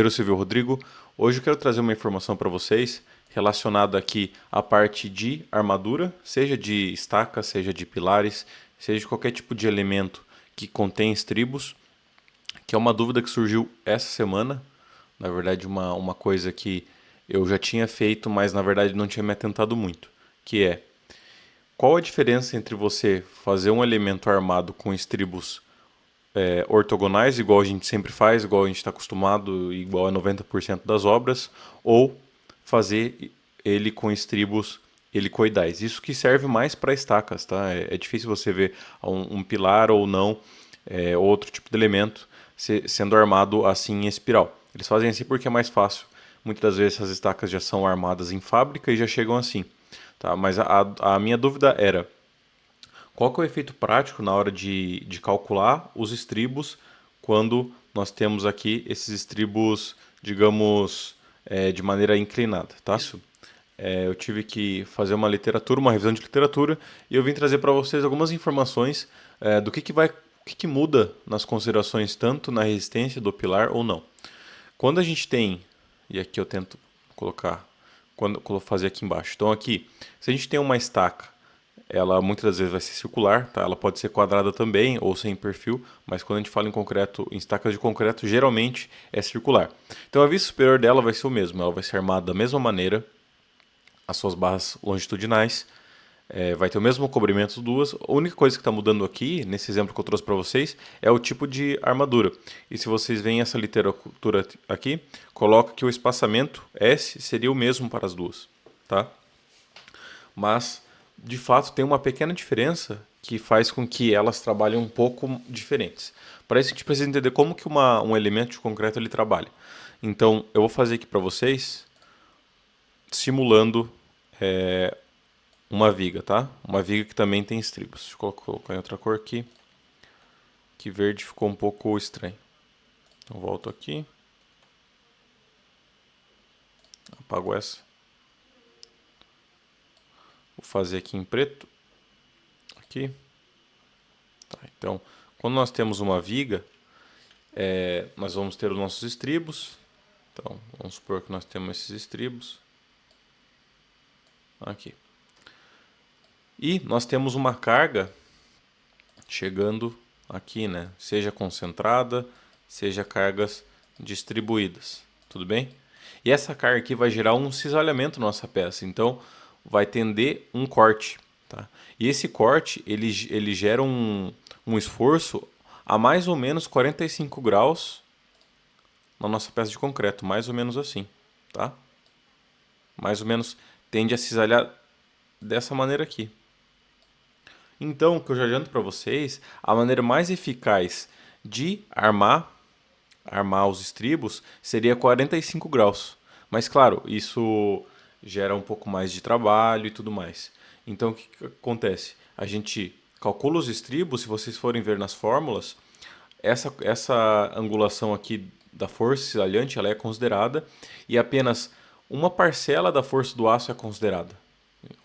Eu Silvio Rodrigo. Hoje eu quero trazer uma informação para vocês relacionada aqui à parte de armadura, seja de estaca, seja de pilares, seja de qualquer tipo de elemento que contém estribos, que é uma dúvida que surgiu essa semana. Na verdade, uma coisa que eu já tinha feito, mas na verdade não tinha me atentado muito, que é qual a diferença entre você fazer um elemento armado com estribos ortogonais, igual a gente sempre faz, igual a gente está acostumado, igual a 90% das obras, ou fazer ele com estribos helicoidais. Isso que serve mais para estacas, tá? É difícil você ver um pilar ou não, outro tipo de elemento sendo armado assim em espiral. Eles fazem assim porque é mais fácil. Muitas das vezes as estacas já são armadas em fábrica e já chegam assim. Tá? Mas a minha dúvida era, qual que é o efeito prático na hora de calcular os estribos quando nós temos aqui esses estribos, digamos, de maneira inclinada, tá? Isso. Eu tive que fazer uma literatura, uma revisão de literatura, e eu vim trazer para vocês algumas informações do o que muda nas considerações tanto na resistência do pilar ou não. Quando a gente tem, e aqui eu tento colocar, quando eu fazer aqui embaixo. Então aqui, se a gente tem uma estaca, ela muitas das vezes vai ser circular, tá? Ela pode ser quadrada também ou sem perfil, mas quando a gente fala em concreto, em estacas de concreto, geralmente é circular. Então a vista superior dela vai ser o mesmo, ela vai ser armada da mesma maneira, as suas barras longitudinais, vai ter o mesmo cobrimento das duas. A única coisa que está mudando aqui, nesse exemplo que eu trouxe para vocês, é o tipo de armadura. E se vocês veem essa literatura aqui, coloca que o espaçamento S seria o mesmo para as duas, tá? Mas de fato tem uma pequena diferença que faz com que elas trabalhem um pouco diferentes. Para isso a gente precisa entender como que um elemento de concreto ele trabalha. Então eu vou fazer aqui para vocês simulando uma viga, tá? Uma viga que também tem estribos. Deixa eu colocar em outra cor aqui, que verde ficou um pouco estranho. Então volto aqui, apago essa. Vou fazer aqui em preto, aqui. Tá, então, quando nós temos uma viga, nós vamos ter os nossos estribos. Então, vamos supor que nós temos esses estribos aqui. E nós temos uma carga chegando aqui, né? Seja concentrada, seja cargas distribuídas. Tudo bem? E essa carga aqui vai gerar um cisalhamento na nossa peça. Então, vai tender um corte. Tá? E esse corte, ele gera um esforço a mais ou menos 45 graus na nossa peça de concreto. Mais ou menos assim. Tá? Mais ou menos tende a cisalhar dessa maneira aqui. Então, o que eu já adianto para vocês, a maneira mais eficaz de armar os estribos seria 45 graus. Mas claro, isso gera um pouco mais de trabalho e tudo mais. Então, o que acontece? A gente calcula os estribos, se vocês forem ver nas fórmulas, essa angulação aqui da força cisalhante ela é considerada e apenas uma parcela da força do aço é considerada.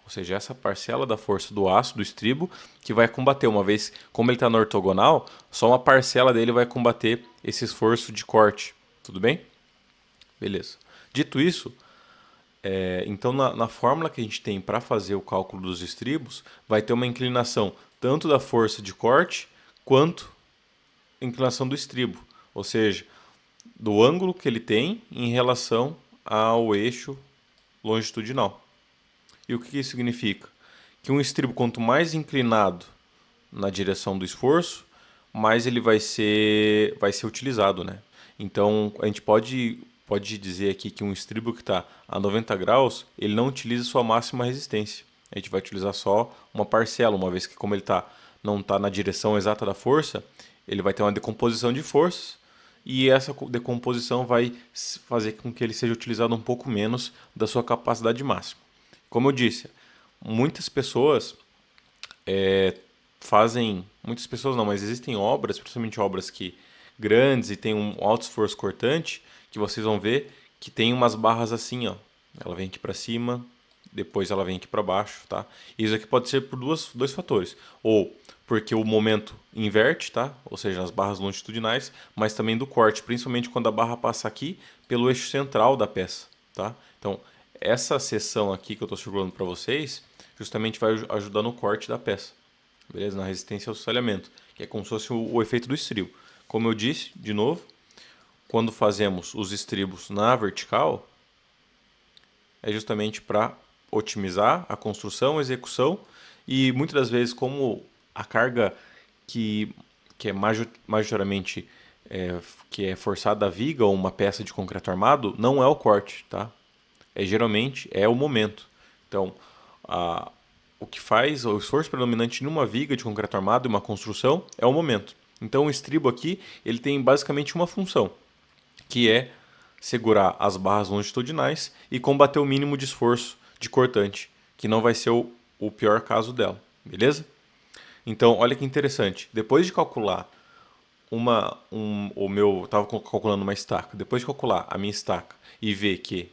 Ou seja, essa parcela da força do aço, do estribo, que vai combater. Uma vez, como ele está na ortogonal, só uma parcela dele vai combater esse esforço de corte. Tudo bem? Beleza. Dito isso, então na fórmula que a gente tem para fazer o cálculo dos estribos, vai ter uma inclinação tanto da força de corte, quanto a inclinação do estribo. Ou seja, do ângulo que ele tem em relação ao eixo longitudinal. E o que isso significa? Que um estribo, quanto mais inclinado na direção do esforço, mais ele vai ser utilizado, né? Então, a gente pode dizer aqui que um estribo que está a 90 graus, ele não utiliza sua máxima resistência. A gente vai utilizar só uma parcela, uma vez que como ele não está na direção exata da força, ele vai ter uma decomposição de forças, e essa decomposição vai fazer com que ele seja utilizado um pouco menos da sua capacidade máxima. Como eu disse, muitas pessoas muitas pessoas não, mas existem obras, principalmente obras que grandes e tem um alto esforço cortante, que vocês vão ver que tem umas barras assim, ó. Ela vem aqui para cima, depois ela vem aqui para baixo, tá? Isso aqui pode ser por dois fatores. Ou porque o momento inverte, tá? Ou seja, nas barras longitudinais, mas também do corte, principalmente quando a barra passa aqui pelo eixo central da peça, tá? Então, essa seção aqui que eu estou circulando para vocês, justamente vai ajudar no corte da peça, beleza? Na resistência ao salhamento, que é como se fosse o efeito do estribo. Como eu disse, de novo, quando fazemos os estribos na vertical, é justamente para otimizar a construção, a execução, e muitas das vezes, como a carga que é majoritariamente que é forçada a viga ou uma peça de concreto armado, não é o corte, tá? Geralmente é o momento. Então, o que faz o esforço predominante numa viga de concreto armado e uma construção é o momento. Então, o estribo aqui ele tem basicamente uma função, que é segurar as barras longitudinais e combater o mínimo de esforço de cortante, que não vai ser o pior caso dela, beleza? Então, olha que interessante. Depois de calcular estava calculando uma estaca. Depois de calcular a minha estaca e ver que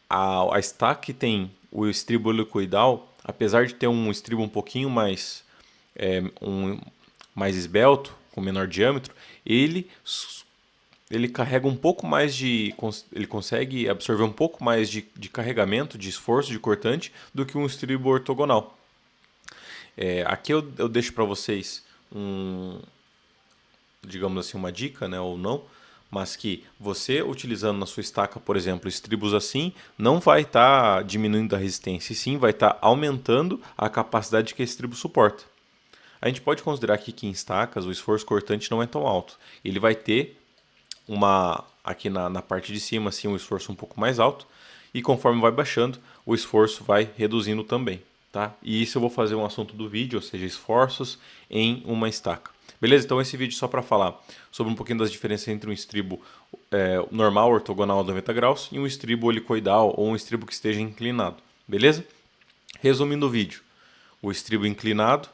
a estaca que tem o estribo helicoidal, apesar de ter um estribo um pouquinho mais mais esbelto, com menor diâmetro, ele carrega um pouco mais ele consegue absorver um pouco mais de carregamento, de esforço, de cortante, do que um estribo ortogonal. Aqui eu deixo para vocês digamos assim, uma dica, né, ou não, mas que você utilizando na sua estaca, por exemplo, estribos assim, não vai estar diminuindo a resistência, e sim vai estar aumentando a capacidade que esse estribo suporta. A gente pode considerar aqui que em estacas o esforço cortante não é tão alto. Ele vai ter aqui na parte de cima assim, um esforço um pouco mais alto, e conforme vai baixando, o esforço vai reduzindo também. Tá? E isso eu vou fazer um assunto do vídeo, ou seja, esforços em uma estaca. Beleza? Então esse vídeo é só para falar sobre um pouquinho das diferenças entre um estribo normal, ortogonal a 90 graus, e um estribo helicoidal ou um estribo que esteja inclinado. Beleza? Resumindo o vídeo, o estribo inclinado,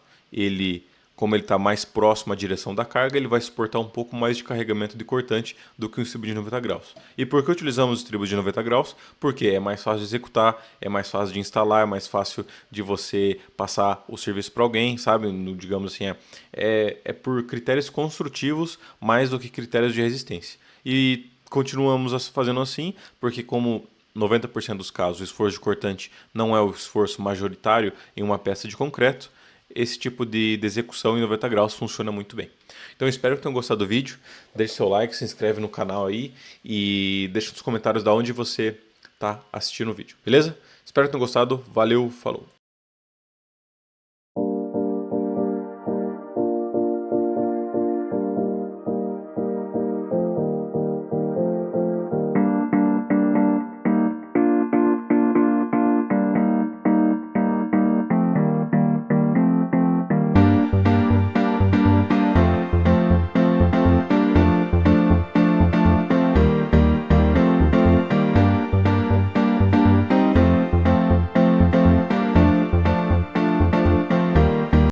como ele está mais próximo à direção da carga, ele vai suportar um pouco mais de carregamento de cortante do que um estribo de 90 graus. E por que utilizamos o estribo de 90 graus? Porque é mais fácil de executar, é mais fácil de instalar, é mais fácil de você passar o serviço para alguém, sabe? Digamos assim, é por critérios construtivos mais do que critérios de resistência. E continuamos fazendo assim, porque como 90% dos casos o esforço de cortante não é o esforço majoritário em uma peça de concreto, esse tipo de execução em 90 graus funciona muito bem. Então eu espero que tenham gostado do vídeo, deixe seu like, se inscreve no canal aí e deixe nos comentários de onde você está assistindo o vídeo, beleza? Espero que tenham gostado, valeu, falou!